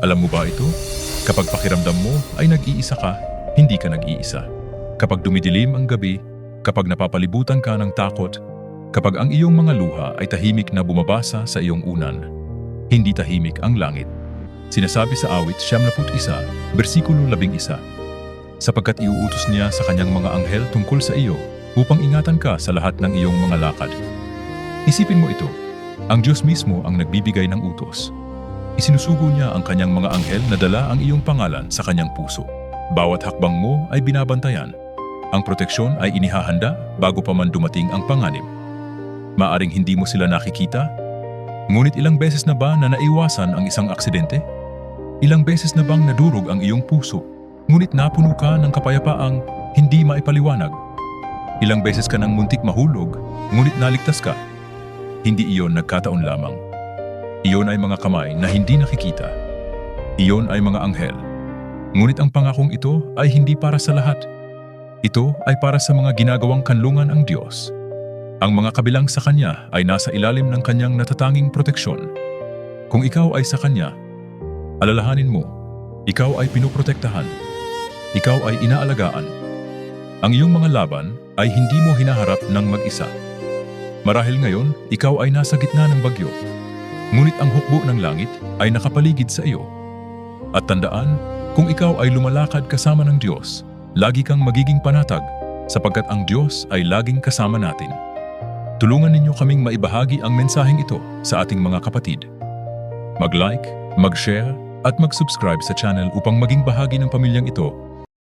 Alam mo ba ito? Kapag pakiramdam mo ay nag-iisa ka, hindi ka nag-iisa. Kapag dumidilim ang gabi, kapag napapalibutan ka ng takot, kapag ang iyong mga luha ay tahimik na bumabasa sa iyong unan, hindi tahimik ang langit. Sinasabi sa awit 71, bersikulo 11, sapagkat iuutos niya sa kanyang mga anghel tungkol sa iyo upang ingatan ka sa lahat ng iyong mga lakad. Isipin mo ito, ang Diyos mismo ang nagbibigay ng utos. Isinusugo niya ang kanyang mga anghel na dala ang iyong pangalan sa kanyang puso. Bawat hakbang mo ay binabantayan. Ang proteksyon ay inihahanda bago pa man dumating ang panganib. Maaring hindi mo sila nakikita, ngunit ilang beses na ba na naiwasan ang isang aksidente? Ilang beses na bang nadurog ang iyong puso, ngunit napuno ka ng kapayapaang hindi maipaliwanag? Ilang beses ka nang muntik mahulog, ngunit naligtas ka? Hindi iyon nagkataon lamang. Iyon ay mga kamay na hindi nakikita. Iyon ay mga anghel. Ngunit ang pangakong ito ay hindi para sa lahat. Ito ay para sa mga ginagawang kanlungan ang Diyos. Ang mga kabilang sa Kanya ay nasa ilalim ng Kanyang natatanging proteksyon. Kung ikaw ay sa Kanya, alalahanin mo, ikaw ay pinoprotektahan. Ikaw ay inaalagaan. Ang iyong mga laban ay hindi mo hinaharap ng mag-isa. Marahil ngayon, ikaw ay nasa gitna ng bagyo. Ngunit ang hukbo ng langit ay nakapaligid sa iyo. At tandaan, kung ikaw ay lumalakad kasama ng Diyos, lagi kang magiging panatag sapagkat ang Diyos ay laging kasama natin. Tulungan ninyo kaming maibahagi ang mensaheng ito sa ating mga kapatid. Mag-like, mag-share at mag-subscribe sa channel upang maging bahagi ng pamilyang ito